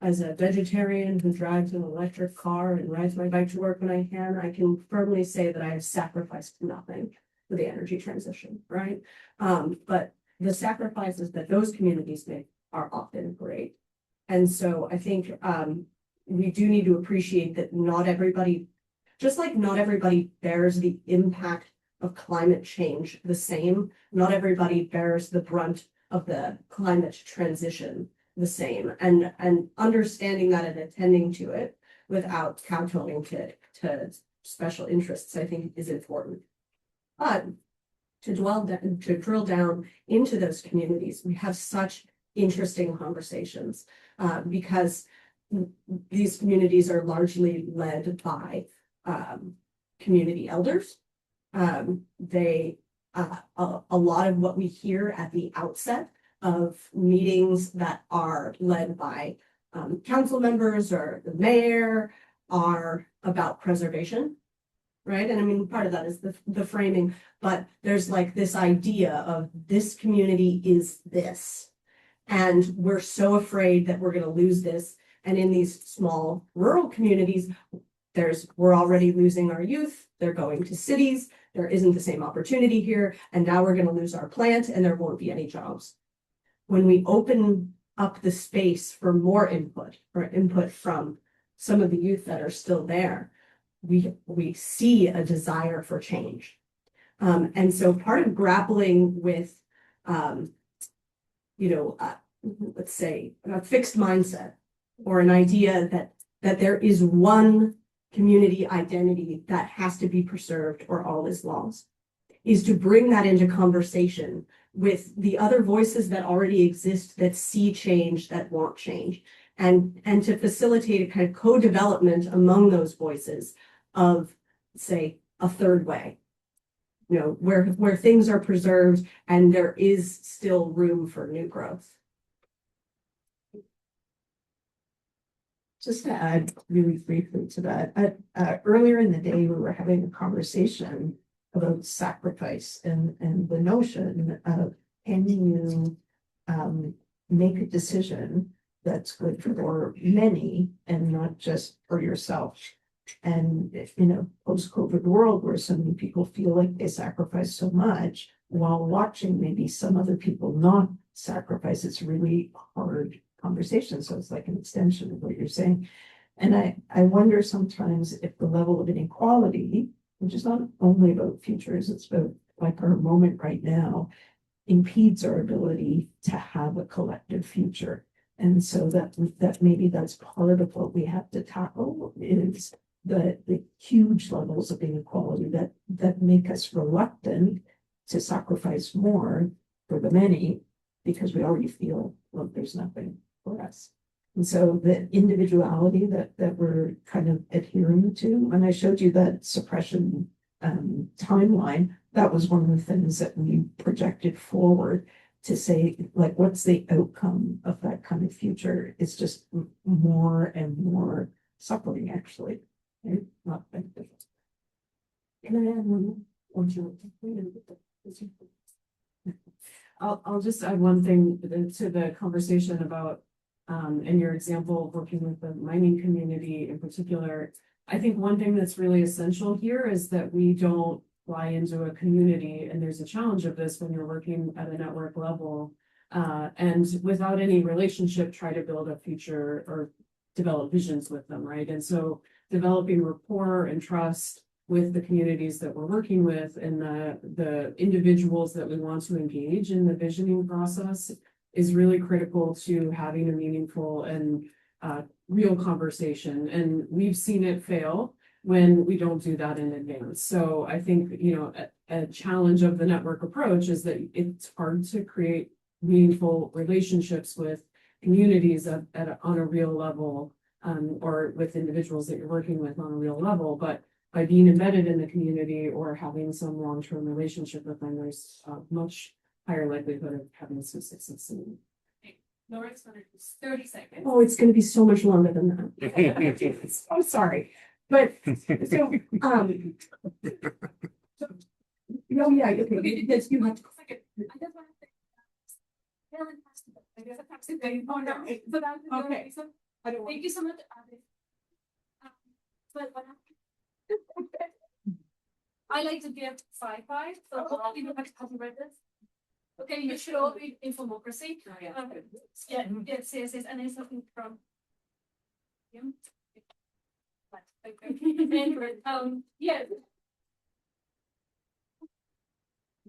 vegetarian who drives an electric car and rides my bike to work when I can firmly say that I have sacrificed nothing for the energy transition, right? But the sacrifices that those communities make are often great. And so I think we do need to appreciate that not everybody, just like not everybody bears the impact of climate change the same, not everybody bears the brunt of the climate transition the same, and understanding that and attending to it without kowtowing to special interests, I think is important. But to drill down into those communities, we have such interesting conversations because these communities are largely led by community elders. A lot of what we hear at the outset of meetings that are led by council members or the mayor are about preservation, right? And I mean, part of that is the framing, but there's like this idea of this community is this, and we're so afraid that we're going to lose this. And in these small rural communities, we're already losing our youth. They're going to cities. There isn't the same opportunity here. And now we're going to lose our plant and there won't be any jobs. When we open up the space for more input or input from some of the youth that are still there, we see a desire for change. And so part of grappling with, let's say a fixed mindset or an idea that there is one community identity that has to be preserved or all is lost, is to bring that into conversation with the other voices that already exist that see change, that want change, and to facilitate a kind of co-development among those voices of, say, a third way, you know, where things are preserved and there is still room for new growth. Just to add really briefly to that, earlier in the day, we were having a conversation about sacrifice and the notion of, can you make a decision that's good for many and not just for yourself? And in a post-COVID world where so many people feel like they sacrifice so much while watching maybe some other people not sacrifice, it's really hard conversation. So it's like an extension of what you're saying. And I wonder sometimes if the level of inequality, which is not only about futures, it's about like our moment right now, impedes our ability to have a collective future. And so that maybe that's part of what we have to tackle is the huge levels of inequality that make us reluctant to sacrifice more for the many because we already feel like there's nothing for us. And so the individuality that we're kind of adhering to, when I showed you that suppression timeline, that was one of the things that we projected forward to say, like, what's the outcome of that kind of future? It's just more and more suffering, actually. Right? Not beneficial. Can I add one more? I'll just add one thing to the conversation about in your example of working with the mining community in particular. I think one thing that's really essential here is that we don't fly into a community, and there's a challenge of this when you're working at a network level, and without any relationship, try to build a future or develop visions with them, right? And so developing rapport and trust with the communities that we're working with and the individuals that we want to engage in the visioning process is really critical to having a meaningful and real conversation. And we've seen it fail when we don't do that in advance. So I think, a challenge of the network approach is that it's hard to create meaningful relationships with communities on a real level, or with individuals that you're working with on a real level. But by being embedded in the community or having some long-term relationship with them, there's a much higher likelihood of having some success. Laura's 30 seconds. Oh, it's going to be so much longer than that. I'm sorry. But, so, no, yeah, okay, yes, you have to. Okay. Thank you so much. But what I like to give sci-fi, so hopefully you have copyright this. Okay, you should all read Infomocracy. Yeah, yes, and there's something from. Anyway, yeah.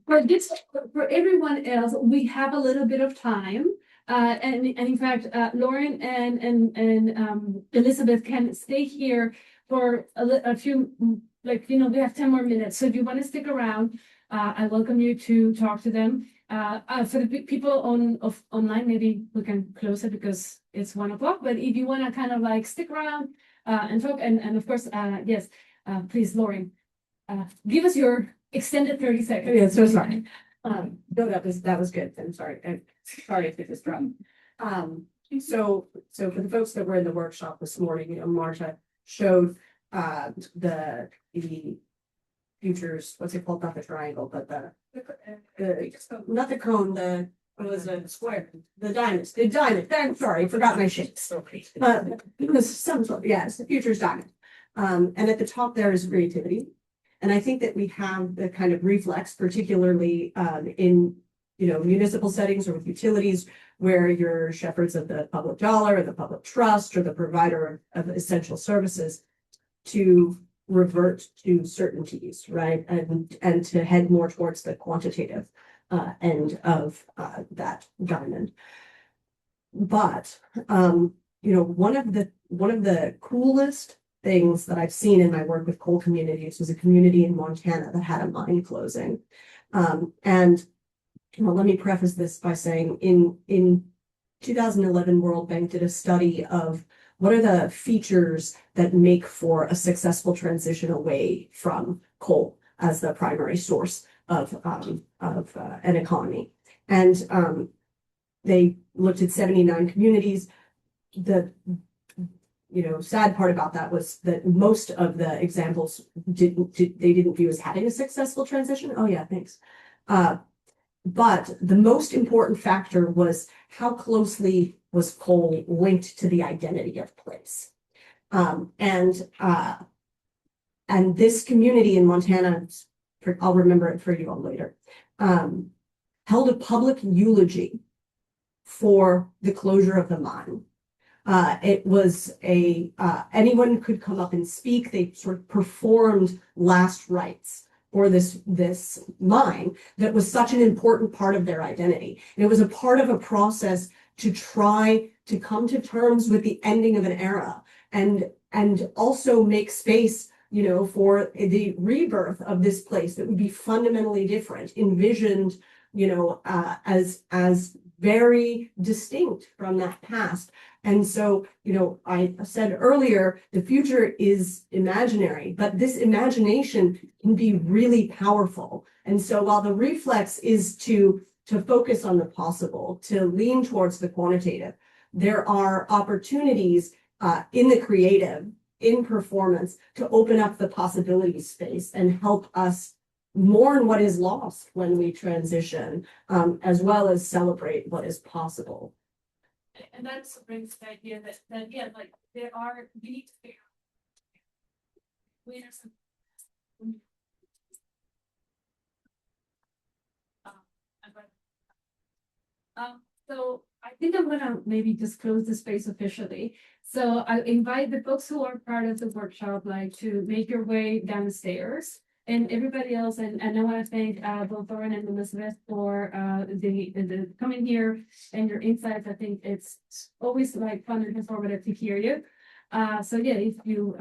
For this, for everyone else, we have a little bit of time. And in fact, Lauren and Elizabeth can stay here for a few, like, you know, we have 10 more minutes. So if you want to stick around, I welcome you to talk to them. For the people online, maybe we can close it because it's 1 o'clock. But if you want to kind of like stick around and talk, and of course, yes, please, Lauren, give us your extended 30 seconds. Yeah, so sorry. No, that was good. I'm sorry. I'm sorry if it was wrong. So for the folks that were in the workshop this morning, you know, Marta showed the futures, what's it called? Not the triangle, but the not the cone, it was a square, the diamond. I'm sorry, I forgot my shapes. It was some sort, yes, the futures diamond. And at the top there is creativity. And I think that we have the kind of reflex, particularly in, you know, municipal settings or with utilities, where you're shepherds of the public dollar or the public trust or the provider of essential services, to revert to certainties, right? And to head more towards the quantitative end of that diamond. But you know, one of the coolest things that I've seen in my work with coal communities was a community in Montana that had a mine closing. And you know, let me preface this by saying in 2011, World Bank did a study of what are the features that make for a successful transition away from coal as the primary source of an economy. And they looked at 79 communities. The sad part about that was that most of the examples they didn't view as having a successful transition. Oh yeah, thanks. But the most important factor was how closely was coal linked to the identity of place. And this community in Montana, I'll remember it for you all later, held a public eulogy for the closure of the mine. It was anyone could come up and speak. They sort of performed last rites for this mine that was such an important part of their identity. And it was a part of a process to try to come to terms with the ending of an era and also make space, you know, for the rebirth of this place that would be fundamentally different, envisioned, you know, as very distinct from that past. And so, you know, I said earlier, the future is imaginary, but this imagination can be really powerful. And so while the reflex is to focus on the possible, to lean towards the quantitative, there are opportunities in the creative, in performance, to open up the possibility space and help us mourn what is lost when we transition, as well as celebrate what is possible. And that brings the idea that yeah, like we need to figure out winners and so I think I'm gonna maybe just close the space officially. So I invite the folks who are part of the workshop, like, to make your way downstairs. And everybody else, and I want to thank both Lauren and Elizabeth for the coming here and your insights. I think it's always like fun and informative to hear you. So yeah, if you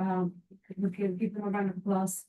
give them a round of applause.